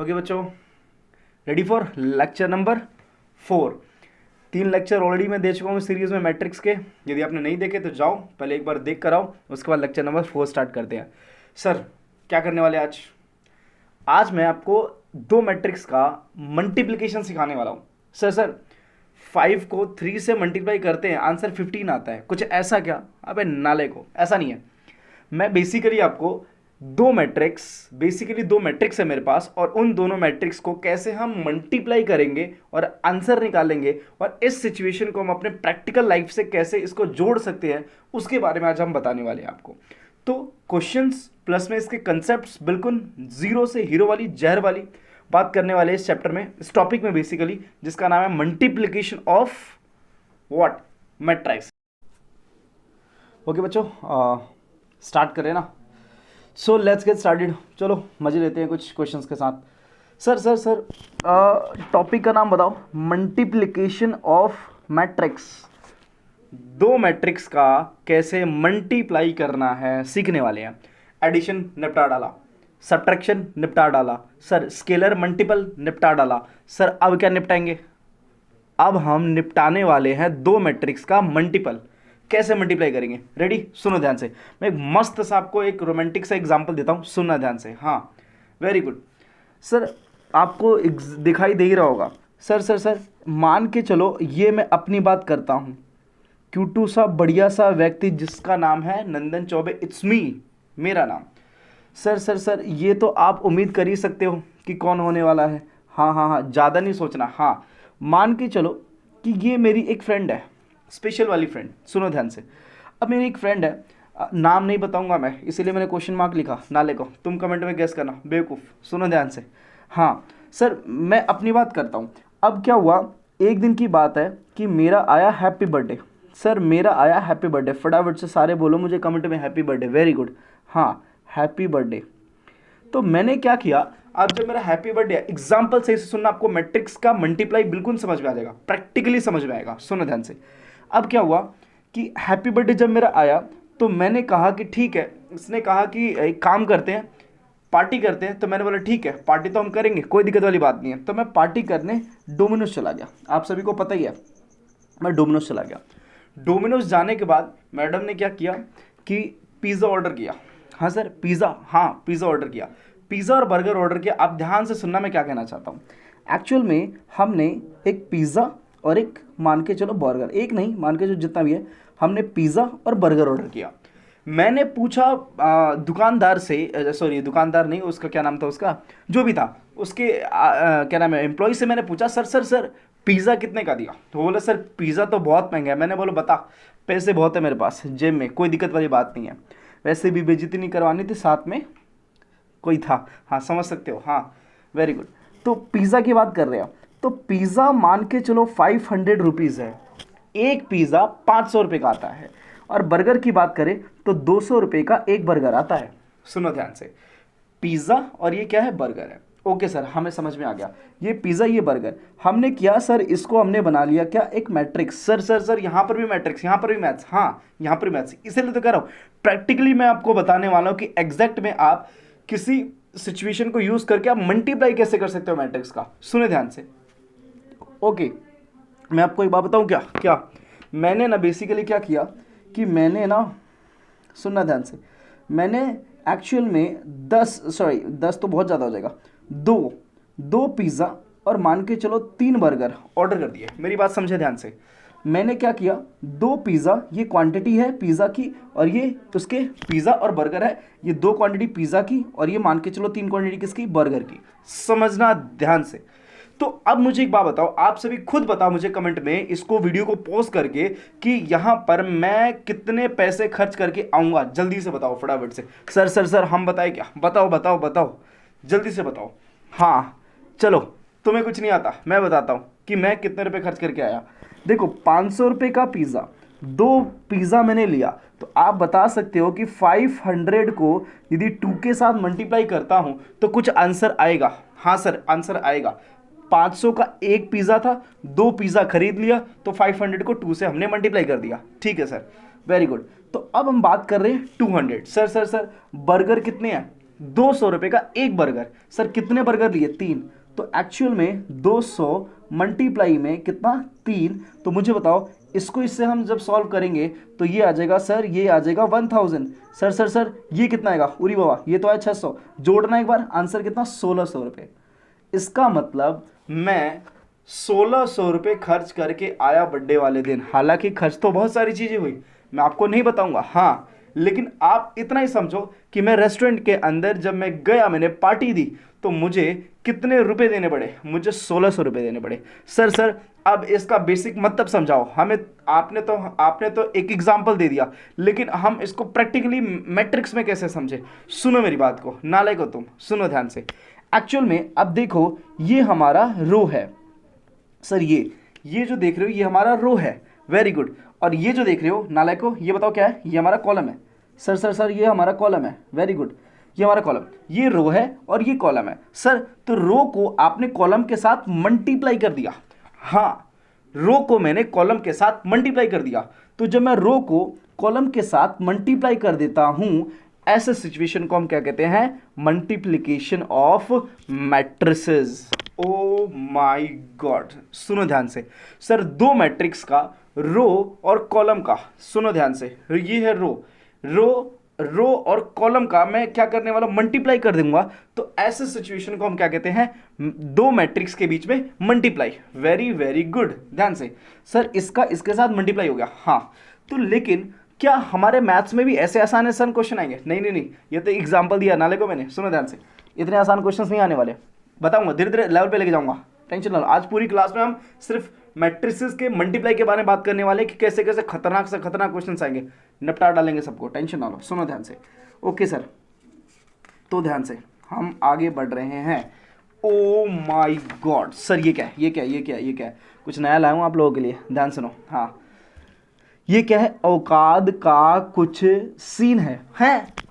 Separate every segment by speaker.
Speaker 1: Okay बच्चों, ready for lecture number 4। 3 lecture already मैं दे चुका हूँ सीरीज़ में मैट्रिक्स के। यदि आपने नहीं देखे तो जाओ पहले एक बार देख कर आओ, उसके बाद लेक्चर नंबर 4 स्टार्ट करते हैं। सर क्या करने वाले आज? आज मैं आपको 2 मैट्रिक्स का मल्टीप्लिकेशन सिखाने वाला हूँ। सर 5 को 3 से मल्टीप्लाई करते हैं आंसर 15 आता है, कुछ ऐसा क्या? अबे नाले को, ऐसा नहीं है। मैं बेसिकली आपको दो मैट्रिक्स है मेरे पास, और उन दोनों मैट्रिक्स को कैसे हम मल्टीप्लाई करेंगे और आंसर निकालेंगे, और इस सिचुएशन को हम अपने प्रैक्टिकल लाइफ से कैसे इसको जोड़ सकते हैं, उसके बारे में आज हम बताने वाले हैं आपको। तो क्वेश्चंस प्लस में इसके कंसेप्ट्स बिल्कुल जीरो से हीरो वाली जहर वाली बात करने वाले इस चैप्टर में, इस टॉपिक में बेसिकली, जिसका नाम है multiplication of what? Matrix. Okay बच्चों, स्टार्ट करें ना। So let's get started. चलो मजे लेते हैं कुछ क्वेश्चंस के साथ। सर टॉपिक का नाम बताओ। Multiplication of matrix. 2 मैट्रिक्स का कैसे मल्टीप्लाई करना है सीखने वाले हैं। एडिशन निपटा डाला, सब्ट्रैक्शन निपटा डाला, सर स्केलर मल्टीपल निपटा डाला। सर अब क्या निपटाएंगे? अब हम निपटाने वाले हैं 2 मैट्रिक्स का मल्टीपल। कैसे मल्टीप्लाई करेंगे? रेडी? सुनो ध्यान से। मैं एक मस्त सा आपको एक रोमांटिक सा एग्जांपल देता हूँ, सुनना ध्यान से। हाँ, वेरी गुड। सर आपको दिखाई दे ही रहा होगा। सर मान के चलो ये मैं अपनी बात करता हूँ, क्यूटू सा बढ़िया सा व्यक्ति जिसका नाम है नंदन चौबे, इट्स मी, मेरा नाम। सर ये तो आप उम्मीद कर ही सकते हो कि कौन होने वाला है। हाँ, ज़्यादा नहीं सोचना। हाँ, मान के चलो कि ये मेरी एक फ्रेंड है, स्पेशल वाली फ्रेंड। सुनो ध्यान से। अब मेरी एक फ्रेंड है, नाम नहीं बताऊंगा मैं, इसीलिए मैंने क्वेश्चन मार्क लिखा, नाले को तुम कमेंट में गेस करना, बेवकूफ़। सुनो ध्यान से। हाँ सर, मैं अपनी बात करता हूँ। अब क्या हुआ, एक दिन की बात है कि मेरा आया हैप्पी बर्थडे। सर मेरा आया हैप्पी बर्थडे, फटाफट से सारे बोलो मुझे कमेंट में हैप्पी बर्थडे। Very good. हाँ, हैप्पी बर्थडे। तो मैंने क्या किया, अब जब मेरा हैप्पी बर्थडे, एग्जाम्पल सही से सुनना, आपको मैट्रिक्स का मल्टीप्लाई बिल्कुल समझ में आ जाएगा, प्रैक्टिकली समझ में आएगा। सुनो ध्यान से। अब क्या हुआ कि हैप्पी बर्थडे जब मेरा आया तो मैंने कहा कि ठीक है, इसने कहा कि एक काम करते हैं, पार्टी करते हैं। तो मैंने बोला ठीक है, पार्टी तो हम करेंगे, कोई दिक्कत वाली बात नहीं है। तो मैं पार्टी करने डोमिनोज चला गया। आप सभी को पता ही है, मैं डोमिनोज चला गया। डोमिनोज जाने के बाद मैडम ने क्या किया कि पिज़्ज़ा ऑर्डर किया। हाँ सर, पिज़्ज़ा ऑर्डर किया, पिज़्ज़ा और बर्गर ऑर्डर किया। आप ध्यान से सुनना मैं क्या कहना चाहता हूँ। एक्चुअल में हमने एक पिज़्ज़ा और एक मान के चलो बर्गर, एक नहीं मान के जो जितना भी है, हमने पिज़्ज़ा और बर्गर ऑर्डर किया। मैंने पूछा दुकानदार से, सॉरी दुकानदार नहीं, उसका क्या नाम था, उसका जो भी था, उसके क्या नाम है, एम्प्लॉय से मैंने पूछा सर पिज़्ज़ा कितने का दिया? तो बोला सर पिज़्ज़ा तो बहुत महंगा है। मैंने बोला बता, पैसे बहुत है मेरे पास जेब में, कोई दिक्कत वाली बात नहीं है। वैसे भी बेइज्जती नहीं करवानी थी, साथ में कोई था। हाँ समझ सकते हो। हाँ वेरी गुड। तो पिज़्ज़ा की बात कर रहे हैं, तो पिज़्ज़ा मान के चलो 500 रुपीज़ है। एक पिज़्ज़ा 500 रुपये का आता है। और बर्गर की बात करें तो 200 रुपये का एक बर्गर आता है। सुनो ध्यान से, पिज़्ज़ा और ये क्या है, बर्गर है। ओके सर, हमें समझ में आ गया, ये पिज़्ज़ा ये बर्गर। हमने किया सर, इसको हमने बना लिया क्या, एक मैट्रिक्स। सर यहाँ पर भी मैट्रिक्स, यहाँ पर भी मैथ्स। हाँ यहाँ पर भी मैथ्स, इसीलिए तो कह रहा हूँ प्रैक्टिकली मैं आपको बताने वाला हूँ कि एग्जैक्ट में आप किसी सिचुएशन को यूज़ करके आप मल्टीप्लाई कैसे कर सकते हो मैट्रिक्स का। सुने ध्यान से। ओके, मैं आपको एक बात बताऊं क्या मैंने ना बेसिकली क्या किया कि मैंने ना, सुनना ध्यान से, मैंने एक्चुअल में 10 तो बहुत ज़्यादा हो जाएगा, दो पिज़्ज़ा और मान के चलो 3 बर्गर ऑर्डर कर दिए। मेरी बात समझे ध्यान से। मैंने क्या किया, 2 पिज़्ज़ा, ये क्वांटिटी है पिज़्ज़ा की, और ये उसके पिज़्ज़ा और बर्गर है, ये 2 क्वांटिटी पिज़्ज़ा की, और ये मान के चलो 3 क्वांटिटी किसकी, बर्गर की। समझना ध्यान से। तो अब मुझे एक बात बताओ, आप सभी खुद बताओ मुझे कमेंट में, इसको वीडियो को पॉज करके, कि यहाँ पर मैं कितने पैसे खर्च करके आऊँगा। जल्दी से बताओ फटाफट से। सर हम बताए क्या? बताओ जल्दी से बताओ। हाँ चलो, तुम्हें कुछ नहीं आता, मैं बताता हूँ कि मैं कितने रुपए खर्च करके आया। देखो 500 रुपये का पिज़्ज़ा, 2 पिज़्ज़ा मैंने लिया, तो आप बता सकते हो कि 500 को यदि 2 के साथ मल्टीप्लाई करता हूँ तो कुछ आंसर आएगा। हाँ सर आंसर आएगा। 500 का एक पिज़्ज़ा था, 2 पिज़्ज़ा खरीद लिया, तो 500 को 2 से हमने मल्टीप्लाई कर दिया। ठीक है सर, वेरी गुड। तो अब हम बात कर रहे हैं 200। सर बर्गर कितने हैं? 200 रुपये का एक बर्गर। सर कितने बर्गर लिए? 3। तो एक्चुअल में 200 मल्टीप्लाई में कितना? 3। तो मुझे बताओ इसको इससे हम जब सॉल्व करेंगे तो ये आ जाएगा सर, ये आ जाएगा 1000। सर ये कितना आएगा? उरी बाबा ये तो आया 600। जोड़ना एक बार, आंसर कितना? 1600 रुपये। इसका मतलब मैं 1600 रुपये खर्च करके आया बर्थडे वाले दिन। हालांकि खर्च तो बहुत सारी चीज़ें हुई, मैं आपको नहीं बताऊंगा, हाँ, लेकिन आप इतना ही समझो कि मैं रेस्टोरेंट के अंदर जब मैं गया, मैंने पार्टी दी, तो मुझे कितने रुपए देने पड़े? मुझे 1600 रुपये देने पड़े। सर अब इसका बेसिक मतलब समझाओ हमें। आपने तो एक एग्जाम्पल दे दिया, लेकिन हम इसको प्रैक्टिकली मैट्रिक्स में कैसे समझे? सुनो मेरी बात को, नालायक हो तुम, सुनो ध्यान से। एक्चुअल में अब देखो, ये हमारा रो है सर, ये जो देख रहे हो ये हमारा रो है, वेरी गुड। और ये जो देख रहे हो नालायको, ये बताओ क्या है? ये हमारा कॉलम है। सर ये हमारा कॉलम है, वेरी गुड, ये हमारा कॉलम, ये रो है और ये कॉलम है। सर तो रो को आपने कॉलम के साथ मल्टीप्लाई कर दिया। हाँ, रो को मैंने कॉलम के साथ मल्टीप्लाई कर दिया। तो जब मैं रो को कॉलम के साथ मल्टीप्लाई कर देता हूं, ऐसे सिचुएशन को हम क्या कहते हैं? Multiplication of matrices. Oh my God, सुनो ध्यान से। सर दो मैट्रिक्स का, रो और कॉलम का, सुनो ध्यान से, ये है रो और कॉलम का मैं क्या करने वाला? मल्टीप्लाई कर दूंगा। तो ऐसे सिचुएशन को हम क्या कहते हैं? दो मैट्रिक्स के बीच में मल्टीप्लाई। वेरी वेरी गुड, ध्यान से। सर इसका इसके साथ मल्टीप्लाई हो गया, हाँ। तो लेकिन क्या हमारे मैथ्स में भी ऐसे आसान क्वेश्चन आएंगे? नहीं, ये तो एग्जाम्पल दिया नाले को मैंने, सुनो ध्यान से। इतने आसान क्वेश्चन नहीं आने वाले, बताऊंगा, धीरे धीरे लेवल पे लेके जाऊंगा, टेंशन ना लो। आज पूरी क्लास में हम सिर्फ मैट्रिसेस के मल्टीप्लाई के बारे में बात करने वाले कि कैसे कैसे खतरनाक से खतरनाक क्वेश्चन आएंगे, निपटा डालेंगे सबको, टेंशन ना लो, सुनो ध्यान से। ओके सर, तो ध्यान से हम आगे बढ़ रहे हैं। ओ माय गॉड सर, ये क्या है? कुछ नया लाया हूं आप लोगों के लिए, ध्यान सुनो। हाँ, ये क्या है? औकाद का कुछ सीन है?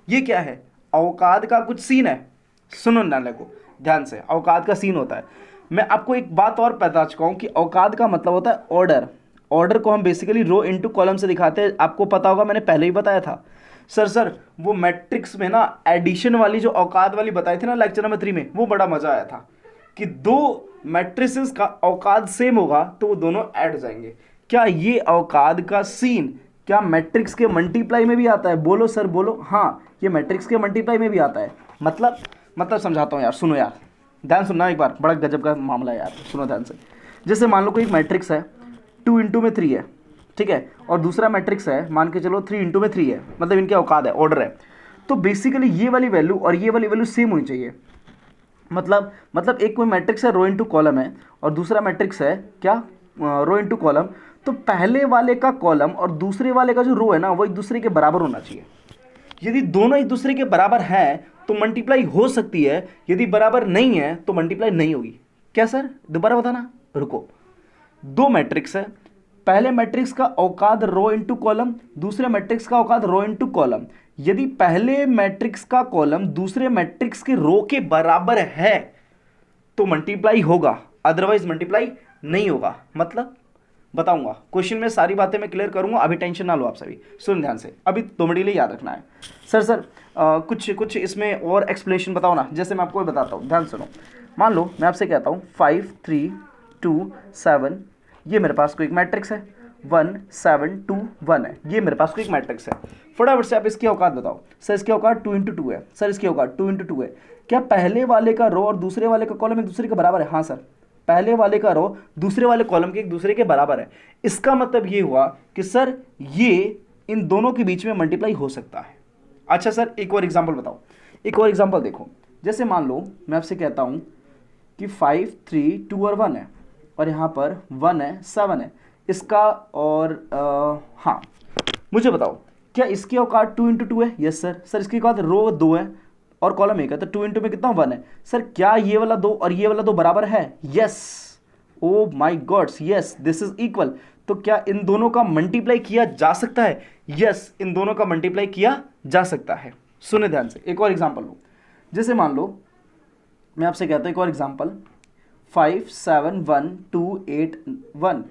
Speaker 1: ये क्या है? औकाद का कुछ सीन है। सुनो नाले को ध्यान से, औकाद का सीन होता है। मैं आपको एक बात और बता चुका हूं कि औकाद का मतलब होता है ऑर्डर को हम बेसिकली रो इनटू कॉलम से दिखाते हैं। आपको पता होगा, मैंने पहले ही बताया था। सर वो मैट्रिक्स में ना एडिशन वाली जो औकाद वाली बताई थी ना लेक्चर नंबर 3 में, वो बड़ा मजा आया था कि दो मैट्रिसेस का औकाद सेम होगा तो वो दोनों ऐड हो जाएंगे। क्या ये औकाद का सीन क्या मैट्रिक्स के मल्टीप्लाई में भी आता है? बोलो सर, बोलो। हाँ, ये मैट्रिक्स के मल्टीप्लाई में भी आता है। मतलब समझाता हूँ यार, सुनो यार, ध्यान सुनना एक बार, बड़ा गजब का मामला है यार, सुनो ध्यान से। जैसे मान लो कोई एक मैट्रिक्स है 2 इंटू में 3 है, ठीक है, और दूसरा मैट्रिक्स है मान के चलो 3 इंटू में 3 है, मतलब इनके औकाद है, ऑर्डर है। तो बेसिकली ये वाली वैल्यू और ये वाली वैल्यू सेम होनी चाहिए। मतलब एक कोई मैट्रिक्स है रो इंटू कॉलम है और दूसरा मैट्रिक्स है क्या? Rho into column. तो पहले वाले का कॉलम और दूसरे वाले का जो रो है ना, वो एक दूसरे के बराबर होना चाहिए। यदि दोनों एक दूसरे के बराबर हैं तो मल्टीप्लाई हो सकती है, यदि बराबर नहीं है तो मल्टीप्लाई नहीं होगी। क्या सर? दोबारा बताना, रुको। दो मैट्रिक्स है, पहले मैट्रिक्स का औकाद रो इंटू कॉलम, दूसरे मैट्रिक्स का औकाद रो इंटू कॉलम। यदि पहले मैट्रिक्स का कॉलम दूसरे मैट्रिक्स के रो के बराबर है तो मल्टीप्लाई होगा, अदरवाइज मल्टीप्लाई नहीं होगा। मतलब बताऊंगा, क्वेश्चन में सारी बातें मैं क्लियर करूंगा, अभी टेंशन ना लो आप सभी, सुन ध्यान से, अभी 2 मिनट के लिए याद रखना है। सर कुछ इसमें और एक्सप्लेनेशन बताओ ना। जैसे मैं आपको बताता हूँ, ध्यान सुनो। मान लो मैं आपसे कहता हूँ 5 3 2 7, ये मेरे पास कोई एक मैट्रिक्स है, 1 7 2 1 है, ये मेरे पास कोई एक मैट्रिक्स है। फटाफट से आप इसकी औकात बताओ। सर इसकी औकात 2 इंटू 2 है। सर इसकी औकात 2 इंटू 2 है। क्या पहले वाले का रो और दूसरे वाले का कॉलम एक दूसरे के बराबर है? हाँ सर, पहले वाले का रो दूसरे वाले कॉलम के एक दूसरे के बराबर है। इसका मतलब ये हुआ कि सर ये इन दोनों के बीच में मल्टीप्लाई हो सकता है। अच्छा सर, एक और एग्जांपल बताओ, एक और एग्जांपल देखो। जैसे मान लो मैं आपसे कहता हूं कि 5 3 2 और 1 है, और यहाँ पर 1 है 7 है इसका, और हाँ, मुझे बताओ क्या इसकी औकात 2 इंटू 2 है? Yes sir. सर इसकी औकात रो 2 है और कॉलम 1 है, तो 2 इंटू में कितना? 1 है। सर क्या ये वाला 2 और ये वाला 2 बराबर है? Yes. Oh my God's, yes, this is equal. तो क्या इन दोनों का मल्टीप्लाई किया जा सकता है? यस, इन दोनों का मल्टीप्लाई किया जा सकता है। सुने ध्यान से, एक और एग्जांपल लो। जैसे मान लो मैं आपसे कहता हूं एक और एग्जांपल, 5 7 1 2 8 1,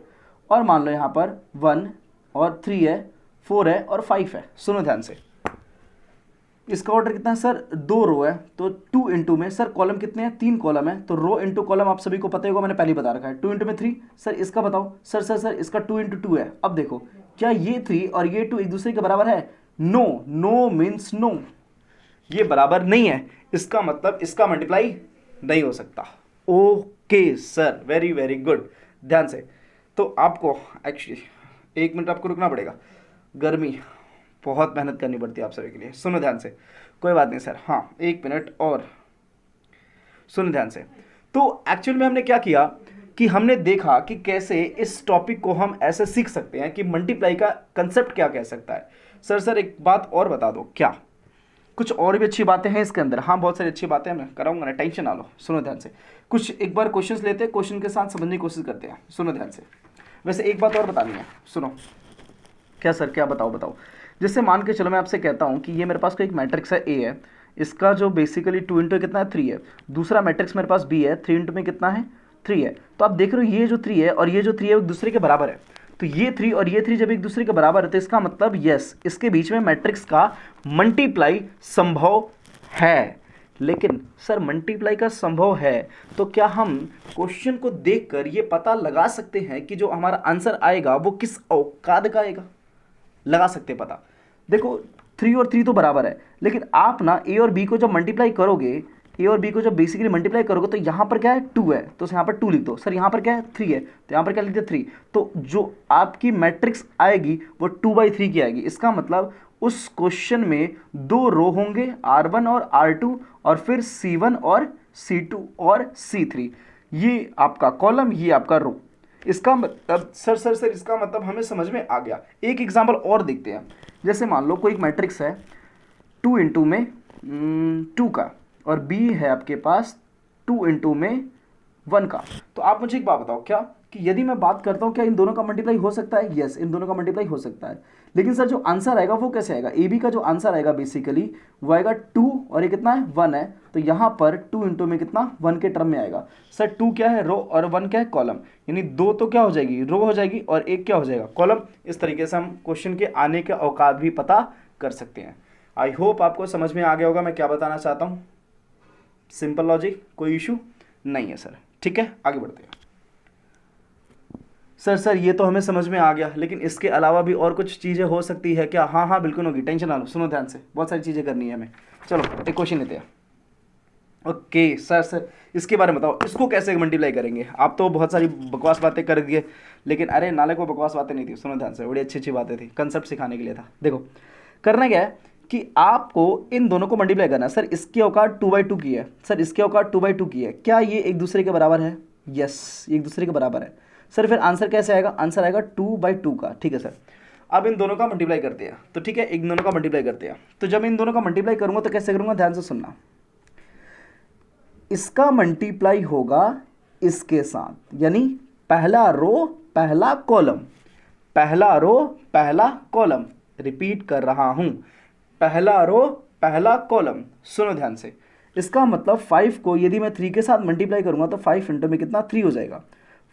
Speaker 1: और मान लो यहाँ पर 1 और 3 है, 4 है और 5 है। सुनो ध्यान से, इसका ऑर्डर कितना है सर, 2 रो है, तो 2 इंटू में सर कॉलम कितने हैं, 3 कॉलम है, तो रो इंटू कॉलम आप सभी को पता ही होगा, मैंने पहले ही बता रखा है, 2 इंटू में 3। सर इसका बताओ, सर इसका 2 इंटू 2 है। अब देखो क्या ये 3 और ये 2 एक दूसरे के बराबर है? नो, नो मीन्स नो, ये बराबर नहीं है, इसका मतलब इसका मल्टीप्लाई नहीं हो सकता। Okay sir, very very good, ध्यान से। तो आपको एक्चुअली 1 मिनट आपको रुकना पड़ेगा, गर्मी बहुत मेहनत करनी पड़ती है आप सभी के लिए, सुनो ध्यान से। कोई बात नहीं सर, हाँ 1 मिनट और सुनो ध्यान से। तो एक्चुअल में हमने क्या किया कि हमने देखा कि कैसे इस टॉपिक को हम ऐसे सीख सकते हैं कि मल्टीप्लाई का कंसेप्ट क्या कह सकता है। सर एक बात और बता दो, क्या कुछ और भी अच्छी बातें हैं इसके अंदर? हाँ बहुत सारी अच्छी बातें मैं कराऊंगा ना, टेंशन ना लो, सुनो ध्यान से। कुछ एक बार क्वेश्चंस लेते हैं, क्वेश्चन के साथ समझने की कोशिश करते हैं, सुनो ध्यान से। वैसे एक बात और बतानी है, सुनो। क्या सर, क्या बताओ। जैसे मान के चलो मैं आपसे कहता हूँ कि ये मेरे पास कोई एक मैट्रिक्स है ए है, इसका जो बेसिकली 2 इंटू कितना है, 3 है। दूसरा मैट्रिक्स मेरे पास बी है, 3 इंटू में कितना है, 3 है। तो आप देख रहे हो ये जो 3 है और ये जो 3 है वो एक दूसरे के बराबर है। तो ये 3 और ये 3 जब एक दूसरे के बराबर है तो इसका मतलब यस, इसके बीच में मैट्रिक्स का मल्टीप्लाई संभव है। लेकिन सर मल्टीप्लाई का संभव है तो क्या हम क्वेश्चन को देखकर ये पता लगा सकते हैं कि जो हमारा आंसर आएगा वो किस औकात का आएगा? लगा सकते पता। देखो 3 और 3 तो बराबर है, लेकिन आप ना ए और बी को जब मल्टीप्लाई करोगे, ए और बी को जब बेसिकली मल्टीप्लाई करोगे तो यहाँ पर क्या है, 2 है, तो यहाँ पर 2 लिख दो। सर यहाँ पर क्या है, 3 है, तो यहाँ पर क्या लिख दो, 3। तो जो आपकी मैट्रिक्स आएगी वो 2/3 की आएगी। इसका मतलब उस क्वेश्चन में 2 रो होंगे, R1 और R2, और फिर C1 और C2 और C3। ये आपका कॉलम, ये आपका रो। इसका मतलब सर इसका मतलब हमें समझ में आ गया। एक एग्जाम्पल और देखते हैं। जैसे मान लो कोई एक मैट्रिक्स है 2 इंटू में 2 का, और बी है आपके पास 2 इंटू में 1 का। तो आप मुझे एक बात बताओ, क्या कि यदि मैं बात करता हूँ क्या इन दोनों का मल्टीप्लाई हो सकता है? यस, इन दोनों का मल्टीप्लाई हो सकता है। लेकिन सर जो आंसर आएगा वो कैसे आएगा? ए बी का जो आंसर आएगा बेसिकली वो आएगा 2, और ये कितना है, 1 है, तो यहाँ पर 2 इंटू में कितना, 1 के टर्म में आएगा। सर 2 क्या है, रो, और 1 क्या है, कॉलम। यानी 2 तो क्या हो जाएगी, रो हो जाएगी, और 1 क्या हो जाएगा, कॉलम। इस तरीके से हम क्वेश्चन के आने के औकात भी पता कर सकते हैं। आई होप आपको समझ में आ गया होगा मैं क्या बताना चाहता हूँ। सिंपल लॉजिक, कोई इशू नहीं है सर। ठीक है, आगे बढ़ते हैं। सर ये तो हमें समझ में आ गया, लेकिन इसके अलावा भी और कुछ चीज़ें हो सकती है क्या? हाँ बिल्कुल होगी, टेंशन ना लो, सुनो ध्यान से, बहुत सारी चीज़ें करनी है हमें। चलो एक क्वेश्चन लेते हैं। ओके सर इसके बारे में बताओ, इसको कैसे मल्टीप्लाई करेंगे? आप तो बहुत सारी बकवास बातें कर दिए, लेकिन अरे नाले को बकवास बातें नहीं थी, सुनो ध्यान से, बड़ी अच्छी बातें थी, कंसेप्ट सिखाने के लिए था। देखो करना क्या है कि आपको इन दोनों को मल्टीप्लाई करना है। सर इसकी औकात 2/2 की है, सर इसकी औकात 2/2 की है, क्या ये एक दूसरे के बराबर है? यस, ये एक दूसरे के बराबर है। सर फिर आंसर कैसे आएगा? आंसर आएगा 2/2 का। ठीक है सर, अब इन दोनों का मल्टीप्लाई करते हैं। तो ठीक है, इन दोनों का मल्टीप्लाई करते हैं। तो जब इन दोनों का मल्टीप्लाई करूंगा तो कैसे करूंगा, ध्यान से सुनना। इसका मल्टीप्लाई होगा इसके साथ, यानी पहला रो पहला कॉलम, पहला रो पहला कॉलम। रिपीट कर रहा हूं, पहला रो पहला कॉलम। सुनो ध्यान से, इसका मतलब 5 को यदि मैं 3 के साथ मल्टीप्लाई करूंगा तो 5 इंटू में कितना, 3 हो जाएगा।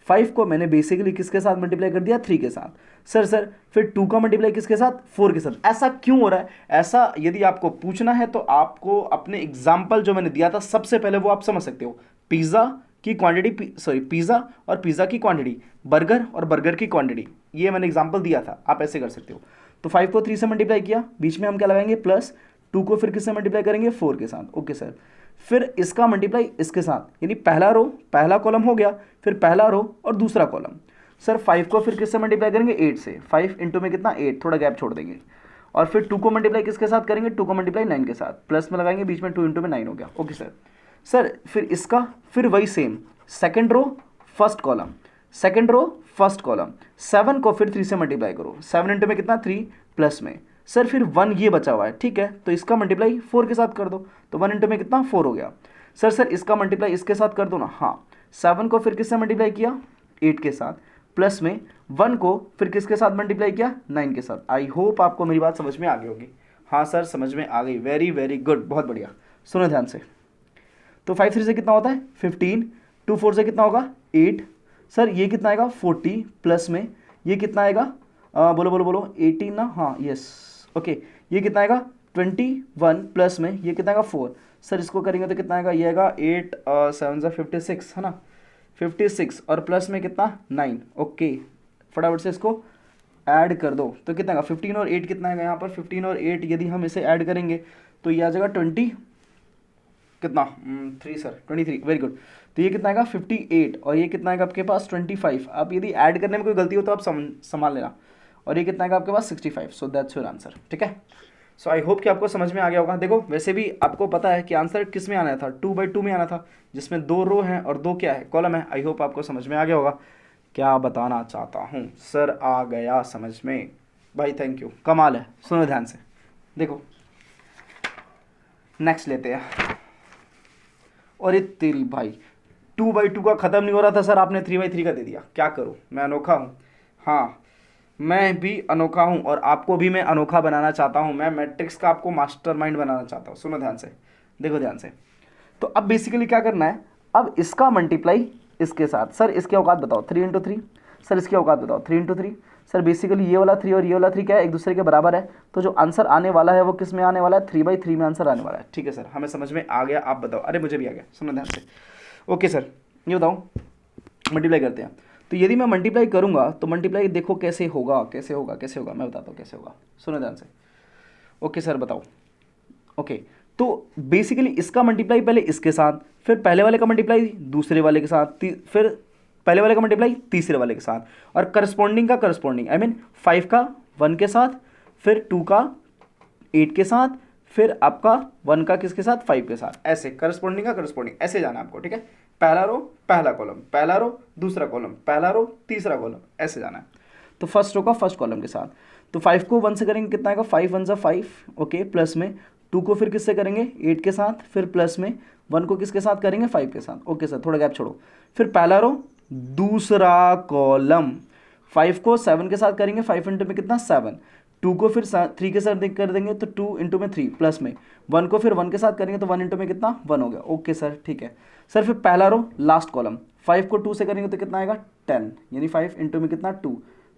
Speaker 1: 5 को मैंने बेसिकली किसके साथ मल्टीप्लाई कर दिया, 3 के साथ। सर फिर 2 का मल्टीप्लाई किसके साथ, 4 के साथ। ऐसा क्यों हो रहा है? ऐसा यदि आपको पूछना है तो आपको अपने एग्जाम्पल जो मैंने दिया था सबसे पहले वो आप समझ सकते हो। पिज़्ज़ा की क्वांटिटी, पिज़्ज़ा और पिज़्ज़ा की क्वांटिटी, बर्गर और बर्गर की क्वांटिटी, ये मैंने एग्जाम्पल दिया था, आप ऐसे कर सकते हो। तो 5 को 3 से मल्टीप्लाई किया, बीच में हम क्या लगाएंगे, प्लस। 2 को फिर किससे मल्टीप्लाई करेंगे, 4 के साथ। ओके सर, फिर इसका मल्टीप्लाई इसके साथ, यानी पहला रो पहला कॉलम हो गया, फिर पहला रो और दूसरा कॉलम। सर 5 को फिर किससे मल्टीप्लाई करेंगे, 8 से। 5 इंटू में कितना, 8, थोड़ा गैप छोड़ देंगे। और फिर 2 को मल्टीप्लाई किसके साथ करेंगे, 2 को मल्टीप्लाई 9 के साथ, प्लस में लगाएंगे, बीच में 2 इंटू में 9 हो गया। ओके सर फिर इसका फिर वही same, second row first column, second row first column. 7 को फिर 3 से मल्टीप्लाई करो, 7 इंटू में कितना, 3, प्लस में। सर फिर 1 ये बचा हुआ है, ठीक है, तो इसका मल्टीप्लाई 4 के साथ कर दो, तो 1 इंटू में कितना, 4 हो गया। सर इसका मल्टीप्लाई इसके साथ कर दो ना। हाँ, 7 को फिर किससे मल्टीप्लाई किया, 8 के साथ, प्लस में 1 को फिर किसके साथ मल्टीप्लाई किया, 9 के साथ। आई होप आपको मेरी बात समझ में आ गई होगी। हाँ सर समझ में आ गई, वेरी वेरी गुड, बहुत बढ़िया। सुनो ध्यान से, तो 5 3 से कितना होता है, 15, 2 4 से कितना होगा, 8। सर ये कितना आएगा, 40, प्लस में ये कितना आएगा, बोलो 18 ना, हाँ यस, ओके, ये कितना आएगा, 21 प्लस में ये कितना आएगा 4। सर इसको करेंगे तो कितना आएगा, ये आएगा 8 7 ज़ा 56 है ना, 56 और प्लस में कितना 9। ओके फटाफट से इसको ऐड कर दो तो कितना आएगा 15 और 8 कितना आएगा यहाँ पर 15 और 8 यदि हम इसे ऐड करेंगे तो ये आ जाएगा 20 कितना 3 सर 23 वेरी गुड। तो ये कितना आएगा 58 और ये कितना आएगा आपके पास 25। आप यदि ऐड करने में कोई गलती हो तो आप संभाल लेना। और ये कितना आएगा आपके पास 65। So that's your answer. ठीक है, सो आई होप कि आपको समझ में आ गया होगा। देखो वैसे भी आपको पता है कि आंसर किस में आना था, 2/2 में आना था, जिसमें 2 रो हैं और 2 क्या है कॉलम है। आई होप आपको समझ में आ गया होगा। क्या बताना चाहता हूँ सर, आ गया समझ में भाई, थैंक यू, कमाल है। सुनो ध्यान से, देखो नेक्स्ट लेते हैं। और ये तेरी भाई 2/2 का ख़त्म नहीं हो रहा था सर, आपने 3/3 का दे दिया। क्या करूँ, मैं अनोखा हूँ। हाँ मैं भी अनोखा हूँ और आपको भी मैं अनोखा बनाना चाहता हूँ। मैं मैट्रिक्स का आपको मास्टरमाइंड बनाना चाहता हूँ। सुनो ध्यान से, देखो ध्यान से। तो अब बेसिकली क्या करना है, अब इसका मल्टीप्लाई इसके साथ। सर इसकी औकात बताओ 3 × 3। सर इसकी औकात बताओ 3 × 3। सर बेसिकली ये वाला 3 और ये वाला 3 क्या है, एक दूसरे के बराबर है। तो जो आंसर आने वाला है वो किस में आने वाला है, 3/3 में आंसर आने वाला है। ठीक है सर, हमें समझ में आ गया। आप बताओ। अरे मुझे भी आ गया, सुनो ध्यान से। ओके सर, ये बताओ मल्टीप्लाई करते हैं। तो यदि मैं मल्टीप्लाई करूंगा तो मल्टीप्लाई देखो कैसे होगा, कैसे होगा, कैसे होगा, मैं बताता हूँ कैसे होगा। सुनो ध्यान से। ओके सर बताओ। ओके तो बेसिकली इसका मल्टीप्लाई पहले इसके साथ, फिर पहले वाले का मल्टीप्लाई दूसरे वाले के साथ, फिर पहले वाले का मल्टीप्लाई तीसरे वाले के साथ, और करस्पॉन्डिंग का करस्पॉन्डिंग आई मीन 5 का 1 के साथ, फिर 2 का 8 के साथ, फिर आपका 1 का किसके साथ 5 के साथ। ऐसे करस्पॉन्डिंग का करस्पॉन्डिंग ऐसे जाना आपको। ठीक है, पहला रो पहला कॉलम, पहला रो दूसरा कॉलम, पहला रो तीसरा कॉलम, ऐसे जाना है। तो फर्स्ट रो का फर्स्ट कॉलम के साथ। तो 5 को 1 से करेंगे कितना आएगा, 5 1 ज़ा 5। ओके प्लस में 2 को फिर किससे करेंगे 8 के साथ, फिर प्लस में 1 को किसके साथ करेंगे 5 के साथ। ओके सर थोड़ा गैप छोड़ो। फिर पहला रो दूसरा कॉलम, 5 को 7 के साथ करेंगे, 5 इंटू में कितना 7। 2 को फिर 3 के साथ कर देंगे तो 2 इंटू में 3 प्लस में 1 को फिर 1 के साथ करेंगे तो 1 इंटू में कितना 1 हो गया। ओके सर ठीक है सर। फिर पहला रो लास्ट कॉलम, 5 को 2 से करेंगे तो कितना आएगा 10, यानी 5 इंटू में कितना 2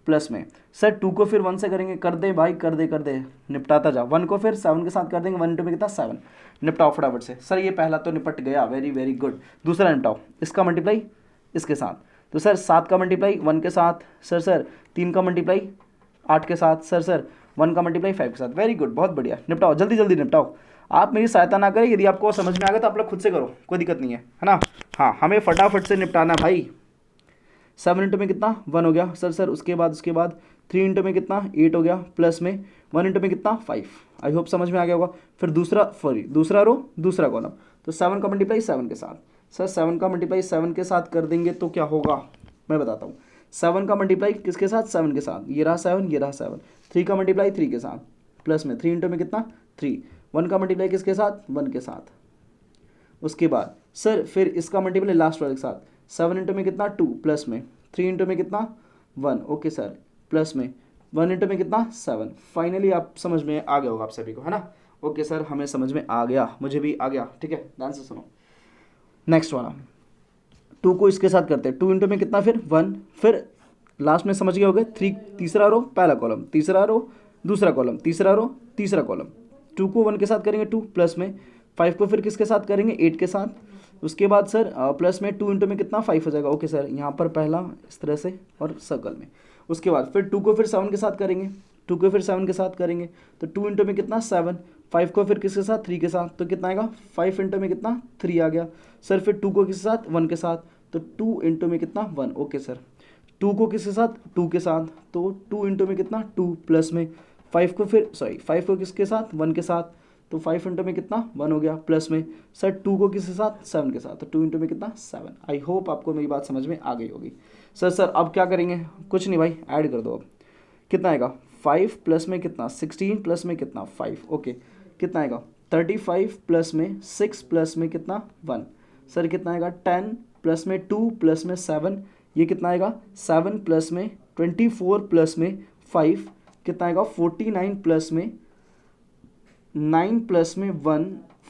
Speaker 1: प्लस में सर 2 को फिर 1 से करेंगे, कर दे भाई कर दे निपटाता जा। 1 को फिर 7 के साथ कर देंगे, 1 इंटू में कितना 7। निपटाओ फटाफट से। सर ये पहला तो निपट गया, वेरी वेरी गुड। दूसरा निपटाओ, इसका मल्टीप्लाई इसके साथ। तो सर 7 का मल्टीप्लाई 1 के साथ, सर 3 का मल्टीप्लाई 8 के साथ, सर 1 का मल्टीप्लाई 5 के साथ। वेरी गुड, बहुत बढ़िया। निपटाओ जल्दी जल्दी निपटाओ। आप मेरी सहायता ना करें, यदि आपको समझ में आ गया तो आप लोग खुद से करो, कोई दिक्कत नहीं है ना। हाँ हमें फटाफट से निपटाना भाई। 7 इंटू में कितना 1 हो गया सर। उसके बाद 3 इंटू में कितना 8 हो गया, प्लस में 1 इंटू में कितना 5। आई होप समझ में आ गया होगा। फिर दूसरा रो दूसरा कॉलम, तो 7 का मल्टीप्लाई 7 के साथ। सर 7 का मल्टीप्लाई 7 के साथ कर देंगे तो क्या होगा मैं बताता हूँ। 7 का मल्टीप्लाई किसके साथ 7 के साथ, ये रहा 7 ये रहा 7। 3 का मल्टीप्लाई 3 के साथ, प्लस में 3 इंटू में कितना 3। 1 का मल्टीप्लाई किसके साथ 1 के साथ। उसके बाद सर फिर इसका मल्टीप्लाई लास्ट वाले के साथ, 7 इंटू में कितना 2 प्लस में 3 इंटू में कितना 1। ओके सर प्लस में 1 इंटू में कितना 7। फाइनली आप समझ में आ गया होगा आप सभी को, है ना। ओके सर हमें समझ में आ गया, मुझे भी आ गया। ठीक है ध्यान से सुनो। नेक्स्ट वाला 2 को इसके साथ करते हैं, 2 इंटू में कितना फिर 1, फिर लास्ट में समझ गए हो गए 3, तीसरा रो पहला कॉलम, तीसरा रो दूसरा कॉलम, तीसरा रो तीसरा कॉलम। 2 को 1 के साथ करेंगे 2 प्लस में 5 को फिर किसके साथ करेंगे 8 के साथ। उसके बाद सर प्लस में 2 इंटू में कितना 5 हो जाएगा। ओके सर यहाँ पर पहला इस तरह से और सर्कल में। उसके बाद फिर 2 को फिर 7 के साथ करेंगे, 2 को फिर 7 के साथ करेंगे तो 2 इंटू में कितना 7। 5 को फिर किसके साथ 3 के साथ, तो कितना आएगा 5 इंटू में कितना 3 आ गया। सर फिर 2 को किसके साथ 1 के साथ, तो 2 इंटू में कितना 1। ओके सर 2 को किसके साथ 2 के साथ, तो 2 इंटू में कितना 2 प्लस में 5 को किसके साथ 1 के साथ, तो 5 इंटू में कितना 1 हो गया, प्लस में सर 2 को किसके साथ 7 के साथ, तो 2 इंटू में कितना 7। आई होप आपको मेरी बात समझ में आ गई होगी। सर अब क्या करेंगे, कुछ नहीं भाई ऐड कर दो। अब कितना आएगा 5 प्लस में कितना 16 प्लस में कितना 5। ओके कितना आएगा 35 प्लस में 6 प्लस में कितना 1। सर कितना आएगा 10 प्लस में 2 प्लस में 7, ये कितना आएगा 7 प्लस में 24 प्लस में 5 कितना आएगा 49 प्लस में 9 प्लस में 1,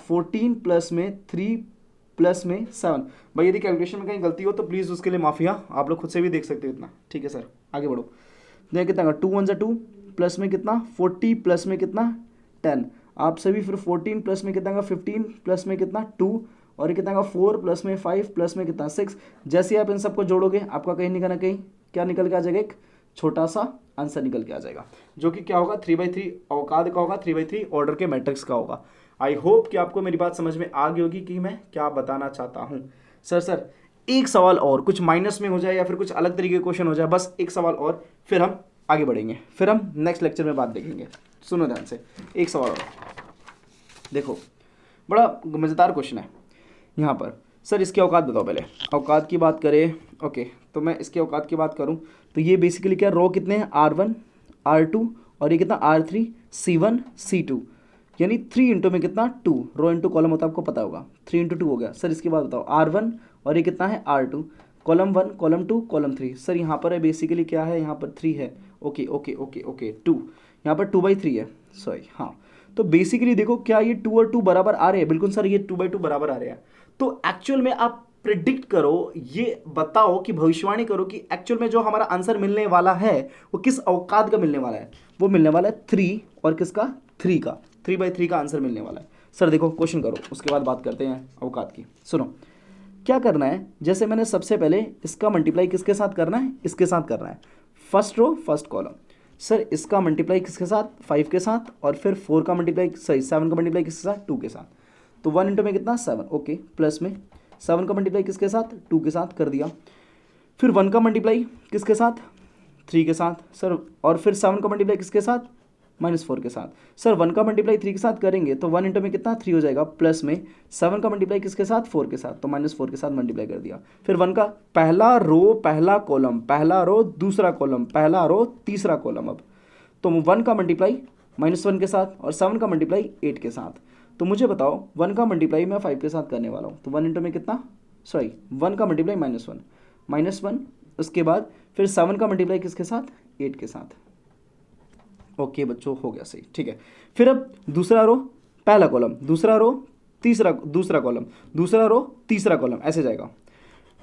Speaker 1: 14 प्लस में 3 प्लस में 7। भाई यदि कैलकुलेशन में कहीं गलती हो तो प्लीज़ उसके लिए माफ़िया, आप लोग खुद से भी देख सकते हो इतना। ठीक है सर आगे बढ़ो। देखिए कितना आएगा 2 1 2 प्लस में कितना 40 प्लस में कितना 10। आप सभी फिर 14 प्लस में कितना आएगा 15 प्लस में कितना 2 और ये कितना आएगा 4 प्लस में 5 प्लस में कितना 6। जैसे आप इन सबको जोड़ोगे आपका कहीं निकल ना कहीं क्या निकल के आ जाएगा, एक छोटा सा आंसर निकल के आ जाएगा, जो कि क्या होगा 3/3 औकाद का होगा, 3/3 ऑर्डर के मैट्रिक्स का होगा। आई होप कि आपको मेरी बात समझ में आ गई होगी कि मैं क्या बताना चाहता हूँ। सर एक सवाल और, कुछ माइनस में हो जाए या फिर कुछ अलग तरीके का क्वेश्चन हो जाए, बस एक सवाल और फिर हम आगे बढ़ेंगे, फिर हम नेक्स्ट लेक्चर में बात देखेंगे। सुनो ध्यान से, एक सवाल और देखो, बड़ा मज़ेदार क्वेश्चन है यहाँ पर। सर इसकी औकात बताओ, पहले औकात की बात करें। ओके, तो मैं इसकी औकात की बात करूँ तो ये बेसिकली क्या, रो कितने हैं R1 R2 और ये कितना R3 C1 C2, यानी 3 इंटू में कितना 2, रो इंटू कॉलम होता है आपको पता होगा, 3 इंटू 2 हो गया। सर इसके बाद बताओ R1 और ये कितना है R2, column 1 column 2 column 3। Sir यहाँ पर है बेसिकली क्या है, यहाँ पर 3 है। ओके ओके ओके ओके 2, यहाँ पर 2/3 है, सॉरी हाँ। तो बेसिकली देखो क्या ये 2 और 2 बराबर आ रहे हैं, बिल्कुल सर ये 2/2 बराबर आ रहे हैं। तो एक्चुअल में आप प्रिडिक्ट करो, ये बताओ कि भविष्यवाणी करो कि एक्चुअल में जो हमारा आंसर मिलने वाला है वो किस औकात का मिलने वाला है। वो मिलने वाला है 3 और किसका 3 का, 3/3 का आंसर मिलने वाला है। सर देखो क्वेश्चन करो, उसके बाद बात करते हैं औकात की। सुनो क्या करना है, जैसे मैंने सबसे पहले इसका मल्टीप्लाई किसके साथ करना है, इसके साथ करना है, first row first column. Sir इसका मल्टीप्लाई किसके साथ, 5 के साथ, और फिर 4 का मल्टीप्लाई 7 का मल्टीप्लाई किसके साथ, 2 के साथ। तो 1 इंटू में कितना 7, ओके, प्लस में 7 का मल्टीप्लाई किसके साथ, 2 के साथ कर दिया। फिर 1 का मल्टीप्लाई किसके साथ, 3 के साथ सर, और फिर 7 का मल्टीप्लाई किसके साथ, -4 के साथ। सर 1 का मल्टीप्लाई 3 के साथ करेंगे तो 1 इंटू में कितना 3 हो जाएगा, प्लस में 7 का मल्टीप्लाई किसके साथ, 4 के साथ, तो -4 के साथ मल्टीप्लाई कर दिया। फिर 1 का पहला रो पहला कॉलम, पहला रो दूसरा कॉलम, पहला रो तीसरा कॉलम। अब तो 1 का मल्टीप्लाई -1 के साथ और 7 का मल्टीप्लाई 8 के साथ। तो मुझे बताओ 1 का मल्टीप्लाई मैं 5 के साथ करने वाला हूँ, तो 1 इंटू में कितना, सॉरी 1 का मल्टीप्लाई -1, उसके बाद फिर 7 का मल्टीप्लाई किसके साथ, 8 के साथ। ओके बच्चों हो गया सही, ठीक है। फिर अब दूसरा रो पहला कॉलम, दूसरा रो दूसरा कॉलम, दूसरा रो तीसरा कॉलम, ऐसे जाएगा।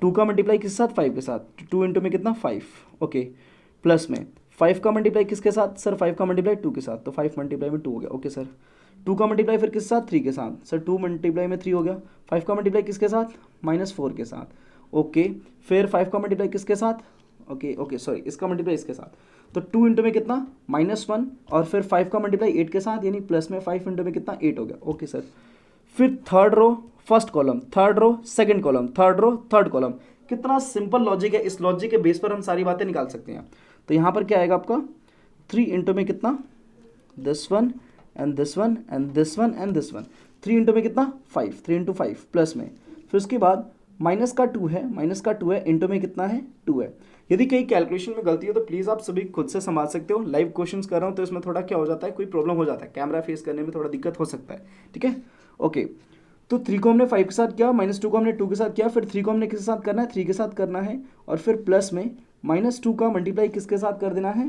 Speaker 1: 2 का मल्टीप्लाई किसके साथ, 5 के साथ, 2 इंटू में कितना 5, ओके, प्लस में 5 का मल्टीप्लाई किसके साथ, सर 5 का मल्टीप्लाई 2 के साथ, तो 5 मल्टीप्लाई में 2 हो गया, ओके सर। 2 का मल्टीप्लाई फिर किसके साथ, 3 के साथ, सर 2 मल्टीप्लाई में 3 हो गया। 5 का मल्टीप्लाई किसके साथ, -4 के साथ, ओके। फिर 5 का मल्टीप्लाई किसके साथ, ओके सॉरी इसका मल्टीप्लाई इसके साथ, तो 2 इंटू में कितना -1 और फिर 5 का मल्टीप्लाई 8 के साथ, यानी प्लस में 5 इंटू में कितना 8 हो गया, ओके सर। फिर third row first column, third row second column, third row third column. कितना सिंपल लॉजिक है, इस लॉजिक के बेस पर हम सारी बातें निकाल सकते हैं। तो यहाँ पर क्या आएगा आपका 3 इंटू में कितना, this one and this one and this one and this one, 3 into में कितना 5, 3 इंटू 5 प्लस में, फिर उसके बाद माइनस का 2 है, इंटू में कितना है 2 है। यदि कहीं कैलकुलेशन में गलती हो तो प्लीज़ आप सभी खुद से संभाल सकते हो। लाइव क्वेश्चंस कर रहा हूँ तो इसमें थोड़ा क्या हो जाता है, कोई प्रॉब्लम हो जाता है, कैमरा फेस करने में थोड़ा दिक्कत हो सकता है, ठीक है। ओके, तो 3 को हमने 5 के साथ किया, -2 को हमने 2 के साथ किया, फिर 3 को हमने किसके साथ करना है, 3 के साथ करना है, और फिर प्लस में -2 का मल्टीप्लाई किसके साथ कर देना है,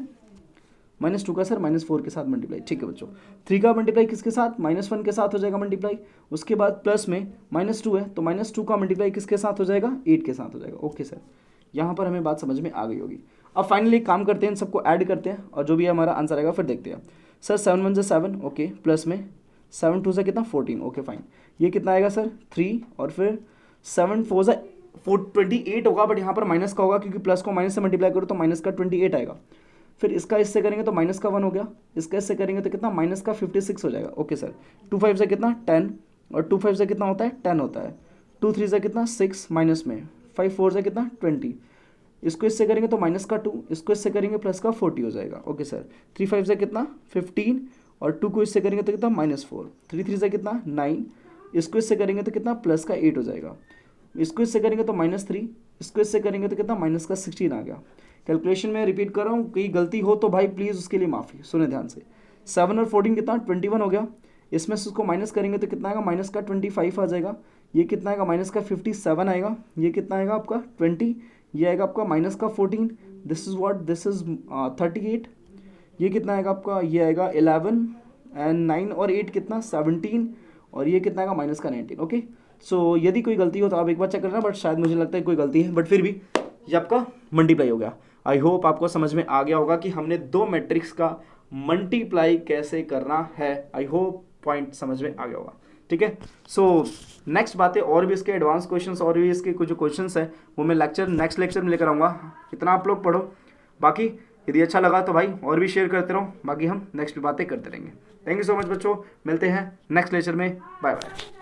Speaker 1: -2 का सर -4 के साथ मल्टीप्लाई, ठीक है बच्चों। 3 का मल्टीप्लाई किसके साथ, -1 के साथ हो जाएगा मल्टीप्लाई, उसके बाद प्लस में -2 है तो -2 का मल्टीप्लाई किसके साथ हो जाएगा, 8 के साथ हो जाएगा, ओके सर। यहाँ पर हमें बात समझ में आ गई होगी। अब फाइनली काम करते हैं, इन सबको ऐड करते हैं और जो भी हमारा आंसर आएगा फिर देखते हैं। सर 7 1 से 7, ओके, प्लस में 7 2 से कितना 14, ओके फाइन। ये कितना आएगा सर 3, और फिर 7 4 से 28 होगा, बट यहाँ पर माइनस का होगा क्योंकि प्लस को माइनस से मल्टीप्लाई करो तो माइनस का 28 आएगा। फिर इसका इससे करेंगे तो माइनस का 1 हो गया, इसका इससे करेंगे तो कितना माइनस का 56 हो जाएगा, ओके सर। 2 5 से कितना 10, और 2 5 से कितना होता है 10 होता है। 2 3 से कितना 6 माइनस में, 5 4 से कितना 20, इसको इससे करेंगे तो माइनस का 2, इसको इससे करेंगे प्लस का 40 हो जाएगा, ओके सर। 3 5 से कितना 15, और 2 को इससे करेंगे तो कितना -4, 3 3 से कितना 9, इसको इससे करेंगे तो कितना प्लस का 8 हो जाएगा, इसको इससे करेंगे तो -3, इसको इससे करेंगे तो कितना माइनस का 16 आ गया। कैलकुलेशन में रिपीट कर रहा हूँ, कहीं गलती हो तो भाई प्लीज़ उसके लिए माफ़ी, सुने ध्यान से। 7 और 14 कितना 21 हो गया, इसमें से उसको माइनस करेंगे तो कितना आएगा, माइनस का 25 आ जाएगा। ये कितना आएगा, माइनस का 57 आएगा। ये कितना आएगा आपका 20, ये आएगा आपका माइनस का 14, this is what, this is 38। ये कितना आएगा आपका, ये आएगा 11 एंड 9 और 8 कितना 17, और ये कितना आएगा माइनस का 19, ओके। सो यदि कोई गलती हो तो आप एक बार चेक करना, बट शायद मुझे लगता है कोई गलती है, बट फिर भी ये आपका मल्टीप्लाई हो गया। आई होप आपको समझ में आ गया होगा कि हमने 2 मैट्रिक्स का मल्टीप्लाई कैसे करना है। आई होप पॉइंट समझ में आ गया होगा। ठीक है, सो नेक्स्ट बातें और भी इसके एडवांस क्वेश्चंस और भी इसके कुछ जो क्वेश्चंस है वो मैं नेक्स्ट लेक्चर में लेकर आऊँगा। इतना आप लोग पढ़ो, बाकी यदि अच्छा लगा तो भाई और भी शेयर करते रहो, बाकी हम नेक्स्ट बातें करते रहेंगे। थैंक यू सो मच बच्चों, मिलते हैं नेक्स्ट लेक्चर में, बाय बाय।